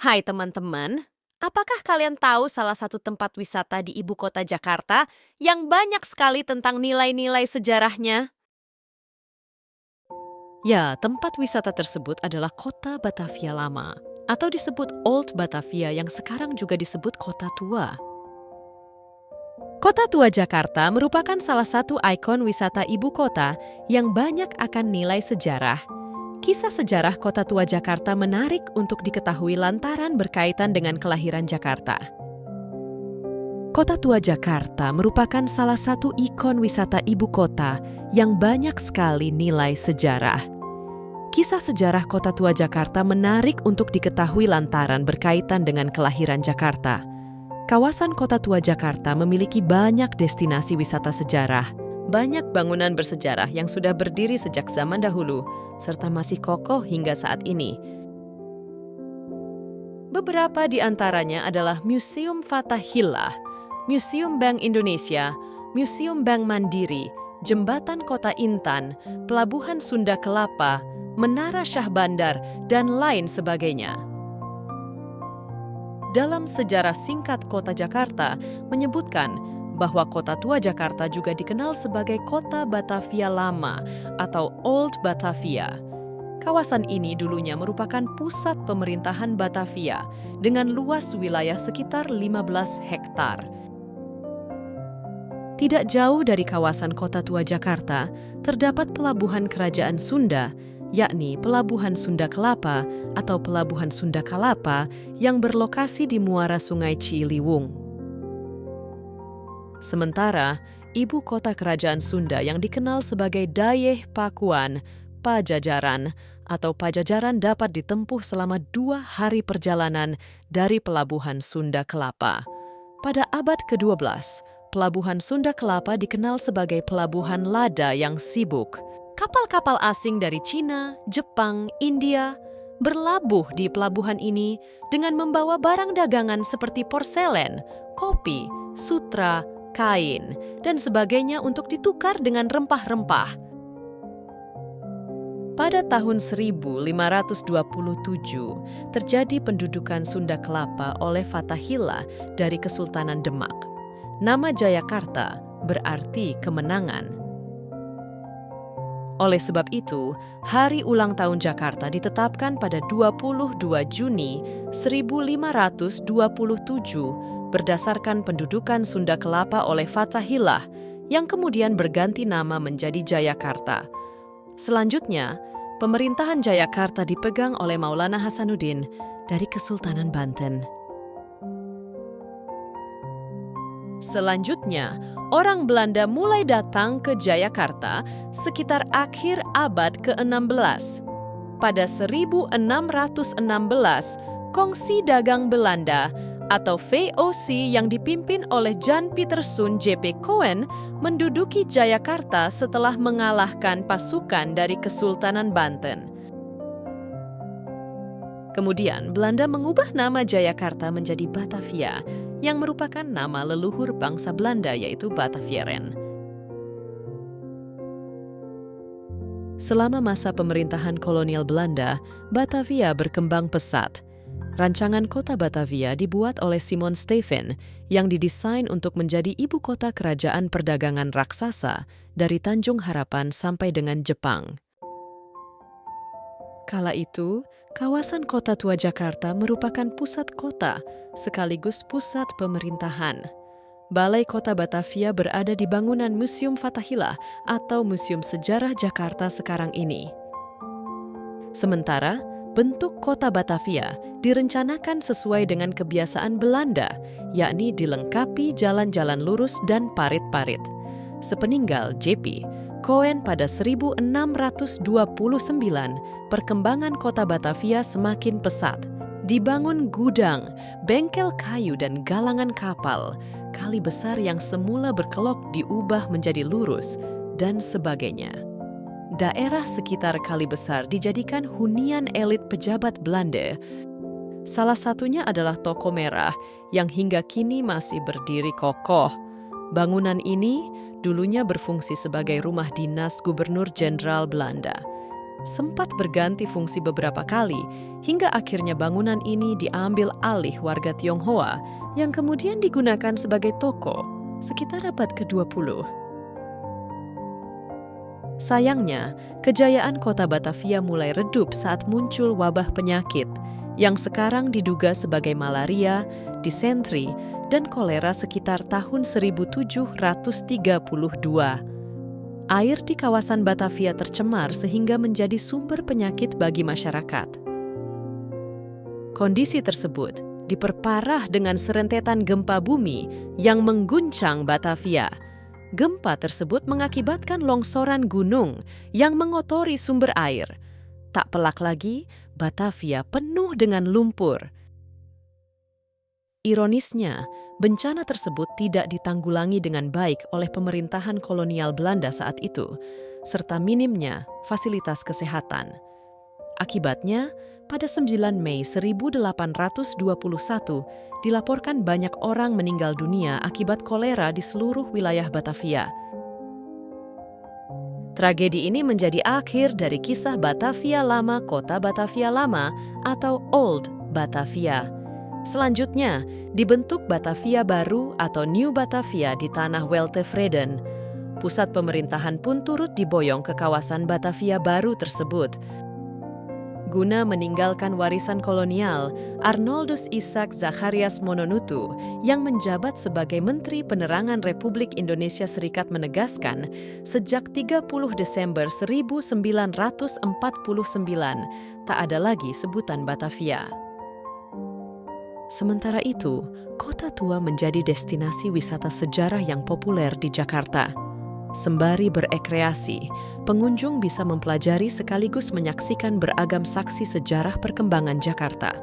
Hai teman-teman, apakah kalian tahu salah satu tempat wisata di ibu kota Jakarta yang banyak sekali tentang nilai-nilai sejarahnya? Ya, tempat wisata tersebut adalah Kota Batavia Lama, atau disebut Old Batavia yang sekarang juga disebut Kota Tua. Kota Tua Jakarta merupakan salah satu ikon wisata ibu kota yang banyak akan nilai sejarah. Kisah sejarah Kota Tua Jakarta menarik untuk diketahui lantaran berkaitan dengan kelahiran Jakarta. Kota Tua Jakarta merupakan salah satu ikon wisata ibu kota yang banyak sekali nilai sejarah. Kisah sejarah Kota Tua Jakarta menarik untuk diketahui lantaran berkaitan dengan kelahiran Jakarta. Kawasan Kota Tua Jakarta memiliki banyak destinasi wisata sejarah. Banyak bangunan bersejarah yang sudah berdiri sejak zaman dahulu, serta masih kokoh hingga saat ini. Beberapa di antaranya adalah Museum Fathahillah, Museum Bank Indonesia, Museum Bank Mandiri, Jembatan Kota Intan, Pelabuhan Sunda Kelapa, Menara Syah Bandar, dan lain sebagainya. Dalam sejarah singkat Kota Jakarta menyebutkan bahwa Kota Tua Jakarta juga dikenal sebagai Kota Batavia Lama atau Old Batavia. Kawasan ini dulunya merupakan pusat pemerintahan Batavia dengan luas wilayah sekitar 15 hektar. Tidak jauh dari kawasan Kota Tua Jakarta, terdapat pelabuhan kerajaan Sunda, yakni Pelabuhan Sunda Kelapa atau Pelabuhan Sunda Kalapa yang berlokasi di muara Sungai Ciliwung. Sementara, ibu kota kerajaan Sunda yang dikenal sebagai Dayeh Pakuan, Pajajaran, atau Pajajaran dapat ditempuh selama 2 hari perjalanan dari Pelabuhan Sunda Kelapa. Pada abad ke-12, Pelabuhan Sunda Kelapa dikenal sebagai pelabuhan lada yang sibuk. Kapal-kapal asing dari Cina, Jepang, India berlabuh di pelabuhan ini dengan membawa barang dagangan seperti porselen, kopi, sutra, kain, dan sebagainya untuk ditukar dengan rempah-rempah. Pada tahun 1527, terjadi pendudukan Sunda Kelapa oleh Fathahillah dari Kesultanan Demak. Nama Jayakarta berarti kemenangan. Oleh sebab itu, hari ulang tahun Jakarta ditetapkan pada 22 Juni 1527 berdasarkan pendudukan Sunda Kelapa oleh Fathahillah yang kemudian berganti nama menjadi Jayakarta. Selanjutnya, pemerintahan Jayakarta dipegang oleh Maulana Hasanuddin dari Kesultanan Banten. Selanjutnya, orang Belanda mulai datang ke Jayakarta sekitar akhir abad ke-16. Pada 1616, Kongsi Dagang Belanda atau VOC yang dipimpin oleh Jan Pieterszoon J.P. Coen menduduki Jayakarta setelah mengalahkan pasukan dari Kesultanan Banten. Kemudian, Belanda mengubah nama Jayakarta menjadi Batavia, yang merupakan nama leluhur bangsa Belanda yaitu Batavieren. Selama masa pemerintahan kolonial Belanda, Batavia berkembang pesat. Rancangan kota Batavia dibuat oleh Simon Stevin yang didesain untuk menjadi ibu kota kerajaan perdagangan raksasa dari Tanjung Harapan sampai dengan Jepang. Kala itu, kawasan Kota Tua Jakarta merupakan pusat kota sekaligus pusat pemerintahan. Balai Kota Batavia berada di bangunan Museum Fathahillah atau Museum Sejarah Jakarta sekarang ini. Sementara, bentuk Kota Batavia direncanakan sesuai dengan kebiasaan Belanda, yakni dilengkapi jalan-jalan lurus dan parit-parit. Sepeninggal J.P. Coen pada 1629, perkembangan kota Batavia semakin pesat. Dibangun gudang, bengkel kayu dan galangan kapal, kali besar yang semula berkelok diubah menjadi lurus, dan sebagainya. Daerah sekitar kali besar dijadikan hunian elit pejabat Belanda. Salah satunya adalah Toko Merah yang hingga kini masih berdiri kokoh. Bangunan ini dulunya berfungsi sebagai rumah dinas Gubernur Jenderal Belanda. sempat berganti fungsi beberapa kali, hingga akhirnya bangunan ini diambil alih warga Tionghoa yang kemudian digunakan sebagai toko sekitar abad ke-20. Sayangnya, kejayaan kota Batavia mulai redup saat muncul wabah penyakit yang sekarang diduga sebagai malaria, disentri, dan kolera sekitar tahun 1732. Air di kawasan Batavia tercemar sehingga menjadi sumber penyakit bagi masyarakat. Kondisi tersebut diperparah dengan serentetan gempa bumi yang mengguncang Batavia. Gempa tersebut mengakibatkan longsoran gunung yang mengotori sumber air. Tak pelak lagi, Batavia penuh dengan lumpur. Ironisnya, bencana tersebut tidak ditanggulangi dengan baik oleh pemerintahan kolonial Belanda saat itu, serta minimnya fasilitas kesehatan. Akibatnya, pada 9 Mei 1821, dilaporkan banyak orang meninggal dunia akibat kolera di seluruh wilayah Batavia. Tragedi ini menjadi akhir dari kisah Batavia Lama, Kota Batavia Lama atau Old Batavia. Selanjutnya, dibentuk Batavia Baru atau New Batavia di tanah Weltevreden. Pusat pemerintahan pun turut diboyong ke kawasan Batavia Baru tersebut. Guna meninggalkan warisan kolonial, Arnoldus Isaac Zacharias Mononutu yang menjabat sebagai Menteri Penerangan Republik Indonesia Serikat menegaskan, sejak 30 Desember 1949 tak ada lagi sebutan Batavia. Sementara itu, Kota Tua menjadi destinasi wisata sejarah yang populer di Jakarta. Sembari berekreasi, pengunjung bisa mempelajari sekaligus menyaksikan beragam saksi sejarah perkembangan Jakarta.